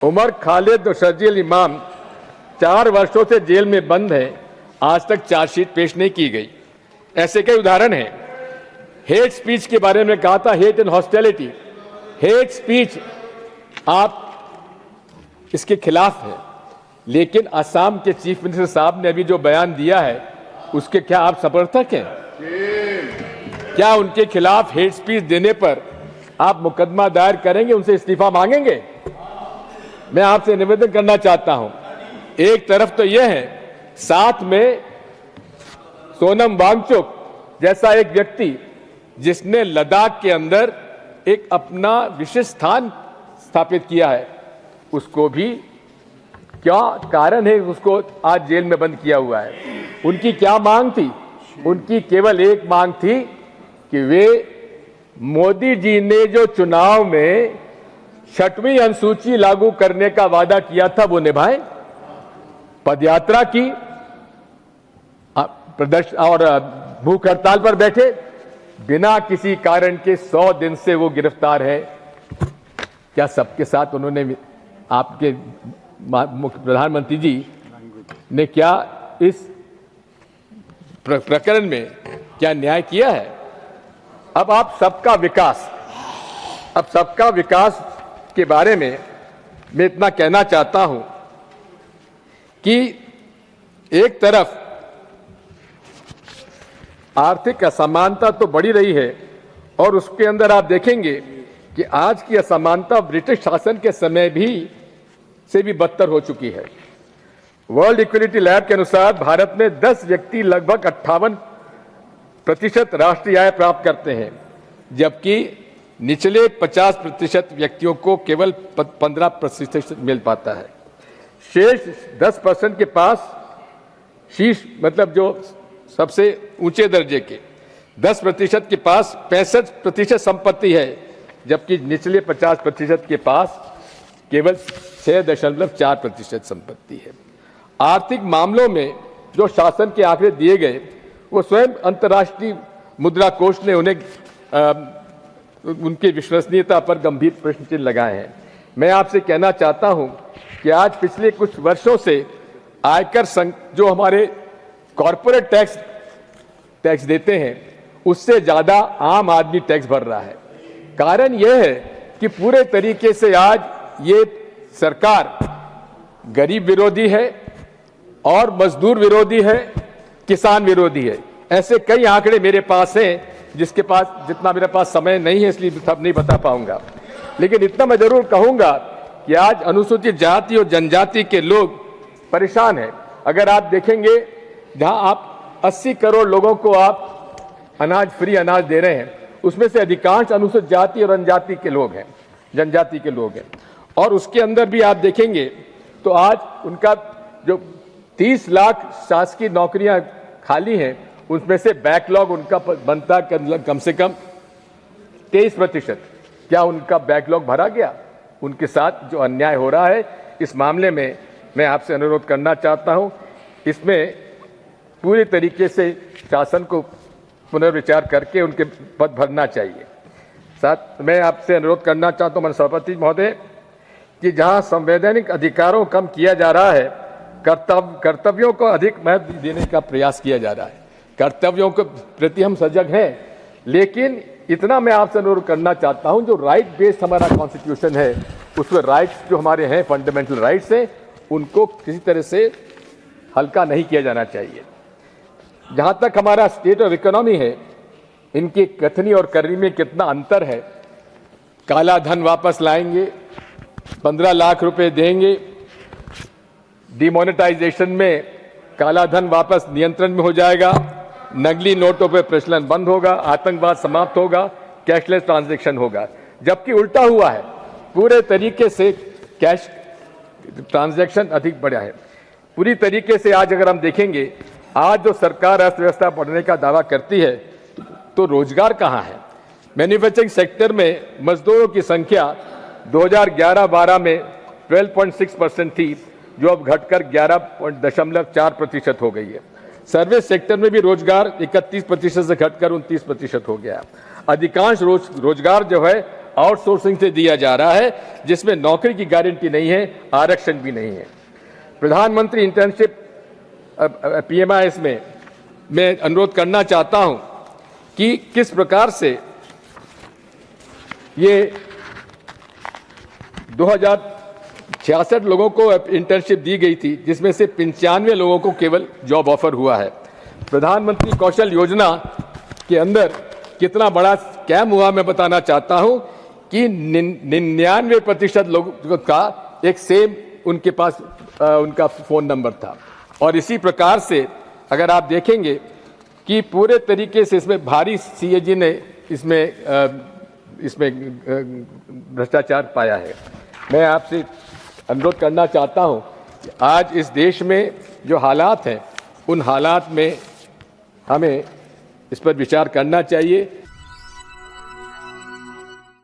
उमर खालिद और शर्जील इमाम 4 वर्षों से जेल में बंद हैं, आज तक चार्जशीट पेश नहीं की गई। ऐसे कई उदाहरण हैं। हेट स्पीच के बारे में कहा था, hate and hostility. Hate speech आप इसके खिलाफ है, लेकिन असम के चीफ मिनिस्टर साहब ने अभी जो बयान दिया है उसके क्या आप समर्थक हैं? क्या उनके खिलाफ हेट स्पीच देने पर आप मुकदमा दायर करेंगे, उनसे इस्तीफा मांगेंगे? मैं आपसे निवेदन करना चाहता हूं, एक तरफ तो यह है, साथ में सोनम वांगचुक जैसा एक व्यक्ति जिसने लद्दाख के अंदर एक अपना विशिष्ट स्थान स्थापित किया है, उसको भी क्या कारण है उसको आज जेल में बंद किया हुआ है? उनकी क्या मांग थी? उनकी केवल एक मांग थी कि वे मोदी जी ने जो चुनाव में 6वीं अनुसूची लागू करने का वादा किया था वो निभाएं। पदयात्रा की, प्रदर्शन और भूख हड़ताल पर बैठे, बिना किसी कारण के 100 दिन से वो गिरफ्तार है। क्या सबके साथ उन्होंने, आपके प्रधानमंत्री जी ने क्या इस प्रकरण में क्या न्याय किया है? अब आप सबका विकास के बारे में मैं इतना कहना चाहता हूं कि एक तरफ आर्थिक असमानता तो बढ़ी रही है और उसके अंदर आप देखेंगे कि आज की असमानता ब्रिटिश शासन के समय से भी बदतर हो चुकी है। वर्ल्ड इक्विलिटी लैब के अनुसार भारत में 10 व्यक्ति लगभग 58% राष्ट्रीय आय प्राप्त करते हैं, जबकि निचले 50% व्यक्तियों को केवल 15% मिल पाता है। शेष 10% के पास शीर्ष मतलब जो सबसे ऊंचे दर्जे के 10% के पास 65% संपत्ति है, जबकि निचले 50% के पास केवल 6.4% संपत्ति है। आर्थिक मामलों में जो शासन के आंकड़े दिए गए वो स्वयं अंतर्राष्ट्रीय मुद्रा कोष ने उनकी विश्वसनीयता पर गंभीर प्रश्न चिन्ह लगाए हैं। मैं आपसे कहना चाहता हूं कि आज पिछले कुछ वर्षों से आयकर जो हमारे कॉरपोरेट टैक्स देते हैं उससे ज्यादा आम आदमी टैक्स भर रहा है। कारण यह है कि पूरे तरीके से आज ये सरकार गरीब विरोधी है और मजदूर विरोधी है, किसान विरोधी है। ऐसे कई आंकड़े मेरे पास हैं, जितना मेरे पास समय नहीं है इसलिए सब नहीं बता पाऊंगा, लेकिन इतना मैं जरूर कहूंगा कि आज अनुसूचित जाति और जनजाति के लोग परेशान हैं। अगर आप देखेंगे, जहां आप 80 करोड़ लोगों को आप फ्री अनाज दे रहे हैं, उसमें से अधिकांश अनुसूचित जाति और जनजाति के लोग हैं। और उसके अंदर भी आप देखेंगे तो आज उनका जो 30 लाख शासकीय नौकरियां खाली हैं, उसमें से बैकलॉग उनका बनता कम से कम 23%। क्या उनका बैकलॉग भरा गया? उनके साथ जो अन्याय हो रहा है, इस मामले में मैं आपसे अनुरोध करना चाहता हूं, इसमें पूरी तरीके से शासन को पुनर्विचार करके उनके पद भरना चाहिए। साथ मैं आपसे अनुरोध करना चाहता हूं, माननीय सभापति महोदय, कि जहां संवैधानिक अधिकारों को कम किया जा रहा है, कर्तव्यों को अधिक महत्व देने का प्रयास किया जा रहा है। कर्तव्यों के प्रति हम सजग हैं, लेकिन इतना मैं आपसे अनुरोध करना चाहता हूं, जो राइट बेस्ड हमारा कॉन्स्टिट्यूशन है, उसमें राइट्स जो हमारे हैं, फंडामेंटल राइट्स हैं, उनको किसी तरह से हल्का नहीं किया जाना चाहिए। जहां तक हमारा स्टेट ऑफ इकोनॉमी है, इनकी कथनी और करनी में कितना अंतर है। काला धन वापस लाएंगे, 15 लाख रुपए देंगे, डिमोनेटाइजेशन में काला धन वापस नियंत्रण में हो जाएगा, नकली नोटों पर प्रचलन बंद होगा, आतंकवाद समाप्त होगा, कैशलेस ट्रांजैक्शन होगा। जबकि उल्टा हुआ है, पूरे तरीके से कैश ट्रांजैक्शन अधिक बढ़ा है। पूरी तरीके से आज अगर हम देखेंगे, आज जो सरकार अर्थव्यवस्था बढ़ने का दावा करती है, तो रोजगार कहां है? मैन्युफैक्चरिंग सेक्टर में मजदूरों की संख्या 2011-12 में 12.6% थी, जो अब घटकर 11.4% हो गई है। सर्विस सेक्टर में भी रोजगार 31% से घटकर 29% हो गया। अधिकांश रोजगार जो है आउटसोर्सिंग से दिया जा रहा है, जिसमें नौकरी की गारंटी नहीं है, आरक्षण भी नहीं है। प्रधानमंत्री इंटर्नशिप PMIS में मैं अनुरोध करना चाहता हूं कि किस प्रकार से ये 2066 लोगों को इंटर्नशिप दी गई थी, जिसमें से 95 लोगों को केवल जॉब ऑफर हुआ है। प्रधानमंत्री कौशल योजना के अंदर कितना बड़ा स्कैम हुआ मैं बताना चाहता हूं कि 99% लोगों का एक सेम उनके पास उनका फोन नंबर था। और इसी प्रकार से अगर आप देखेंगे कि पूरे तरीके से इसमें भारी CAG ने इसमें भ्रष्टाचार पाया है। मैं आपसे अनुरोध करना चाहता हूं कि आज इस देश में जो हालात हैं, उन हालात में हमें इस पर विचार करना चाहिए।